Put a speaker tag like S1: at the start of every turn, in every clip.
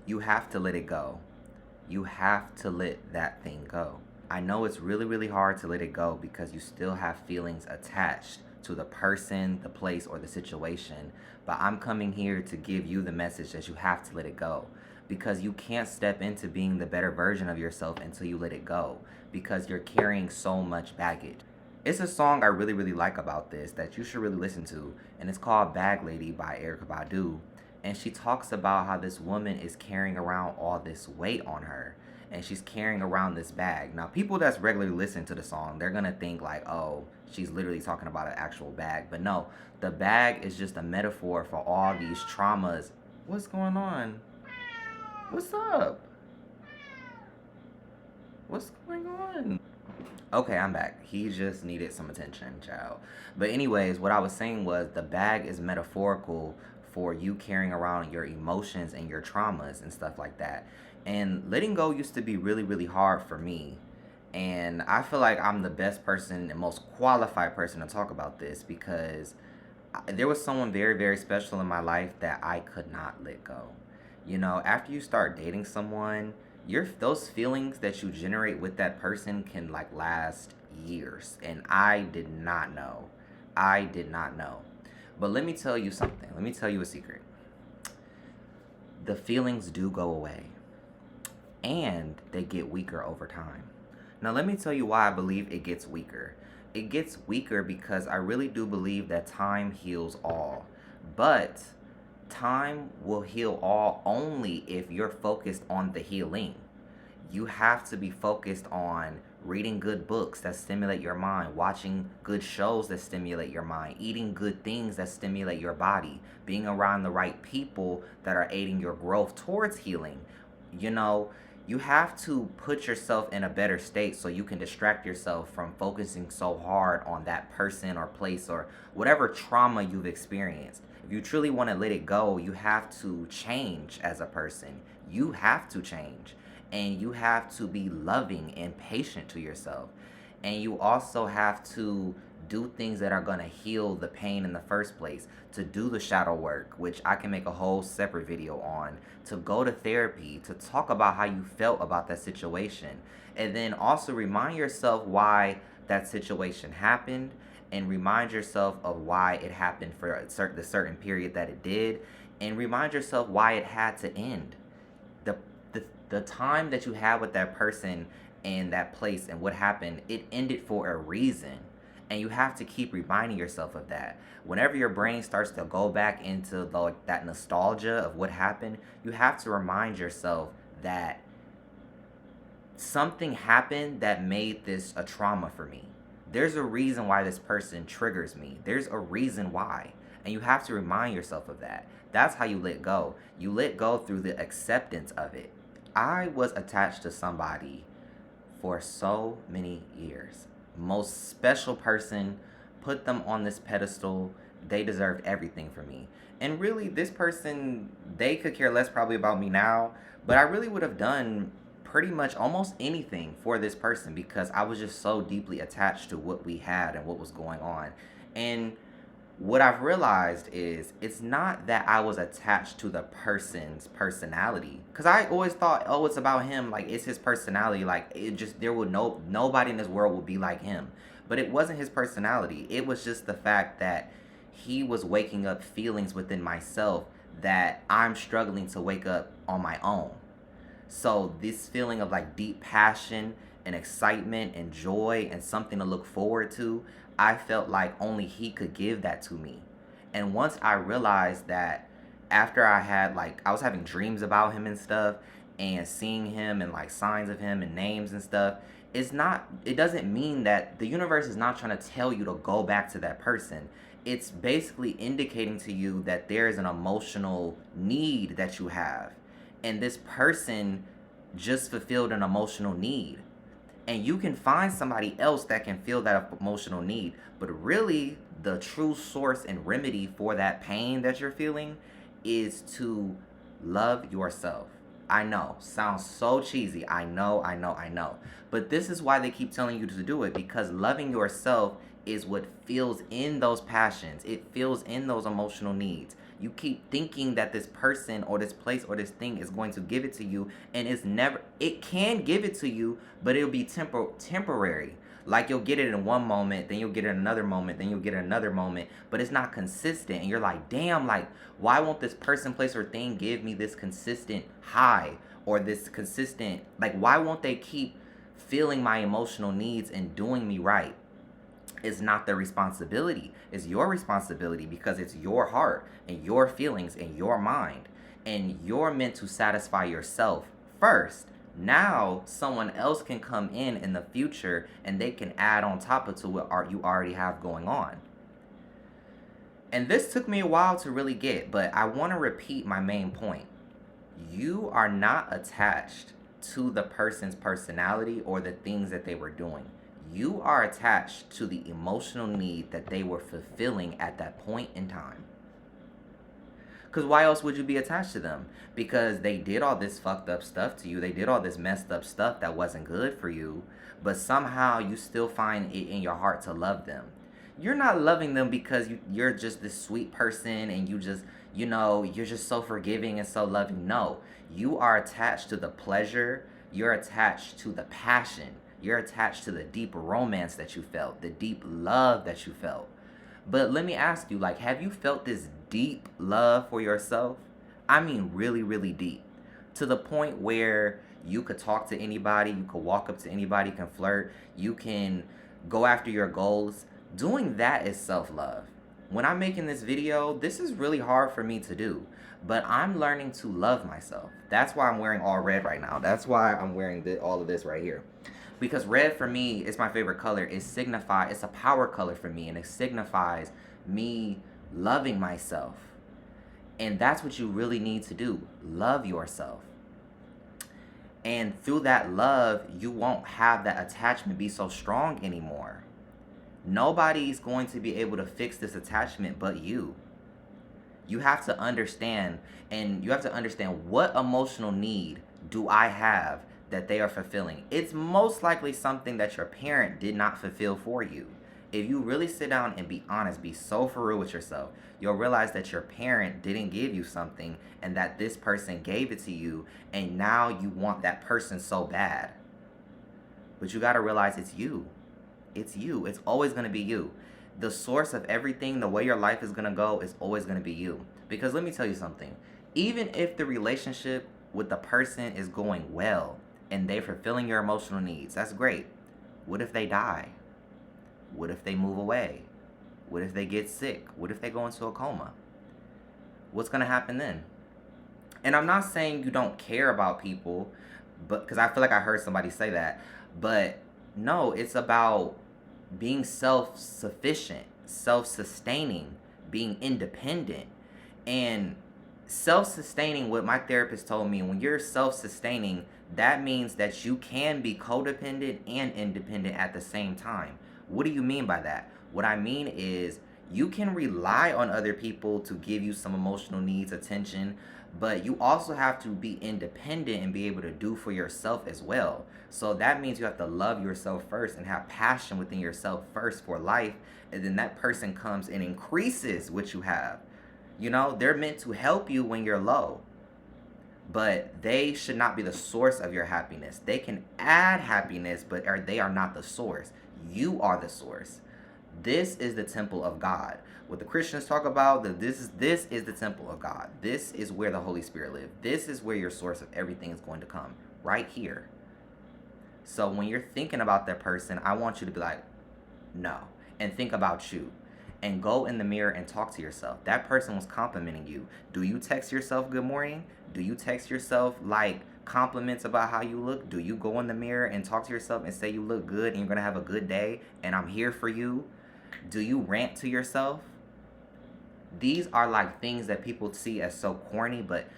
S1: You have to let it go. You have to let that thing go. I know it's really, really hard to let it go because you still have feelings attached to the person, the place, or the situation. But I'm coming here to give you the message that you have to let it go because you can't step into being the better version of yourself until you let it go because you're carrying so much baggage. It's a song I really, really like about this that you should really listen to, and it's called Bag Lady by Erykah Badu. And she talks about how this woman is carrying around all this weight on her, and she's carrying around this bag. Now, people that's regularly listen to the song, they're gonna think like, oh, she's literally talking about an actual bag. But no, the bag is just a metaphor for all these traumas. What's going on? What's up? What's going on? Okay, I'm back. He just needed some attention, child. But anyways, what I was saying was the bag is metaphorical for you carrying around your emotions and your traumas and stuff like that. And letting go used to be really, really hard for me. And I feel like I'm the best person and most qualified person to talk about this because there was someone very, very special in my life that I could not let go. You know, after you start dating someone, your those feelings that you generate with that person can like last years, and I did not know. I did not know. But let me tell you something. Let me tell you a secret. The feelings do go away, and they get weaker over time. Now, let me tell you why I believe it gets weaker. It gets weaker because I really do believe that time heals all. But time will heal all only if you're focused on the healing. You have to be focused on reading good books that stimulate your mind, watching good shows that stimulate your mind, eating good things that stimulate your body, being around the right people that are aiding your growth towards healing. You know, you have to put yourself in a better state so you can distract yourself from focusing so hard on that person or place or whatever trauma you've experienced. If you truly want to let it go, you have to change as a person. You have to change. And you have to be loving and patient to yourself. And you also have to do things that are going to heal the pain in the first place, to do the shadow work, which I can make a whole separate video on, to go to therapy, to talk about how you felt about that situation, and then also remind yourself why that situation happened and remind yourself of why it happened for the certain period that it did, and remind yourself why it had to end. The, the time that you had with that person and that place and what happened, it ended for a reason. And you have to keep reminding yourself of that. Whenever your brain starts to go back into like that nostalgia of what happened, you have to remind yourself that something happened that made this a trauma for me. There's a reason why this person triggers me. There's a reason why. And you have to remind yourself of that. That's how you let go. You let go through the acceptance of it. I was attached to somebody for so many years. Most special person, put them on this pedestal. They deserved everything from me. And really, this person, they could care less probably about me now, but I really would have done pretty much almost anything for this person because I was just so deeply attached to what we had and what was going on. And what I've realized is it's not that I was attached to the person's personality, because I always thought, oh, it's about him, like it's his personality, like it just there would nobody in this world would be like him. But it wasn't his personality. It was just the fact that he was waking up feelings within myself that I'm struggling to wake up on my own. So this feeling of like deep passion and excitement and joy and something to look forward to, I felt like only he could give that to me. And once I realized that, after I was having dreams about him and stuff and seeing him and like signs of him and names and stuff, it doesn't mean that the universe is not trying to tell you to go back to that person. It's basically indicating to you that there is an emotional need that you have. And this person just fulfilled an emotional need. And you can find somebody else that can feel that emotional need. But really, the true source and remedy for that pain that you're feeling is to love yourself. I know, sounds so cheesy. I know. But this is why they keep telling you to do it, because loving yourself is what fills in those passions. It fills in those emotional needs. You keep thinking that this person or this place or this thing is going to give it to you, and it's never. It can give it to you, but it'll be temporary. Like you'll get it in one moment, then you'll get it in another moment, then you'll get it in another moment, but it's not consistent. And you're like, damn, like, why won't this person, place, or thing give me this consistent high or this consistent, like, why won't they keep feeling my emotional needs and doing me right? It's not their responsibility. It's your responsibility because it's your heart and your feelings and your mind. And you're meant to satisfy yourself first. Now, someone else can come in the future and they can add on top of to what you already have going on. And this took me a while to really get, but I want to repeat my main point. You are not attached to the person's personality or the things that they were doing. You are attached to the emotional need that they were fulfilling at that point in time. Because why else would you be attached to them? Because they did all this fucked up stuff to you. They did all this messed up stuff that wasn't good for you. But somehow you still find it in your heart to love them. You're not loving them because you're just this sweet person and you just, you're just so forgiving and so loving. No, you are attached to the pleasure. You're attached to the passion. You're attached to the deep romance that you felt, the deep love that you felt. But let me ask you, like, have you felt this deep love for yourself? I mean, really, really deep. To the point where you could talk to anybody, you could walk up to anybody, you can flirt, you can go after your goals. Doing that is self-love. When I'm making this video, this is really hard for me to do. But I'm learning to love myself. That's why I'm wearing all red right now. That's why I'm wearing all of this right here. Because red for me is my favorite color. It's a power color for me, and it signifies me loving myself. And that's what you really need to do. Love yourself. And through that love, you won't have that attachment be so strong anymore. Nobody's going to be able to fix this attachment but you. You have to understand, and you have to understand, what emotional need do I have that they are fulfilling? It's most likely something that your parent did not fulfill for you. If you really sit down and be honest, be so for real with yourself, you'll realize that your parent didn't give you something and that this person gave it to you, and now you want that person so bad. But you got to realize it's you. It's you. It's always going to be you. The source of everything, the way your life is going to go, is always going to be you. Because let me tell you something. Even if the relationship with the person is going well and they're fulfilling your emotional needs, that's great. What if they die? What if they move away? What if they get sick? What if they go into a coma? What's going to happen then? And I'm not saying you don't care about people, but because I feel like I heard somebody say that. But no, it's about being self-sufficient, self-sustaining, being independent. And self-sustaining, what my therapist told me, when you're self-sustaining, that means that you can be codependent and independent at the same time. What do you mean by that? What I mean is you can rely on other people to give you some emotional needs, attention, but you also have to be independent and be able to do for yourself as well. So that means you have to love yourself first and have passion within yourself first for life, and then that person comes and increases what you have. They're meant to help you when you're low, but they should not be the source of your happiness. They can add happiness, but they are not the source. You are the source. This is the temple of God. What the Christians talk about, this is the temple of God. This is where the Holy Spirit lives. This is where your source of everything is going to come, right here. So when you're thinking about that person, I want you to be like, no, and think about you. And go in the mirror and talk to yourself. That person was complimenting you. Do you text yourself good morning? Do you text yourself like compliments about how you look? Do you go in the mirror and talk to yourself and say you look good and you're going to have a good day and I'm here for you? Do you rant to yourself? These are like things that people see as so corny, but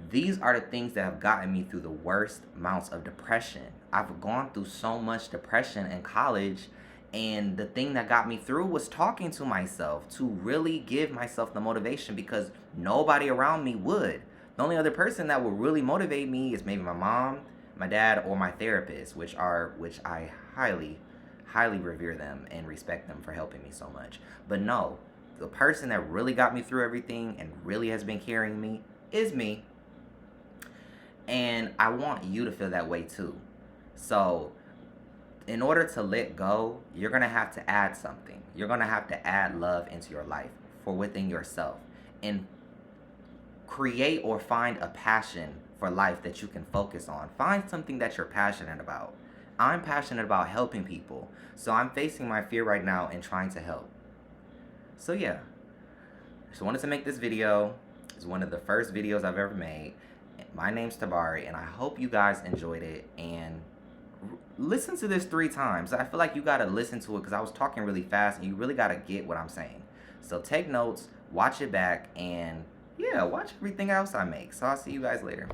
S1: these are the things that have gotten me through the worst amounts of depression. I've gone through so much depression in college, and the thing that got me through was talking to myself, to really give myself the motivation, because nobody around me would. The only other person that would really motivate me is maybe my mom, my dad, or my therapist, which I highly, highly revere them and respect them for helping me so much. But no, the person that really got me through everything and really has been carrying me is me. And I want you to feel that way too. So, in order to let go, you're going to have to add something. You're going to have to add love into your life for within yourself. And create or find a passion for life that you can focus on. Find something that you're passionate about. I'm passionate about helping people. So I'm facing my fear right now and trying to help. So yeah, just wanted to make this video. It's one of the first videos I've ever made. My name's Tabari, and I hope you guys enjoyed it. And listen to this 3 times. I feel like you gotta listen to it because I was talking really fast, and you really gotta get what I'm saying. So take notes, watch it back, and yeah, watch everything else I make. So I'll see you guys later.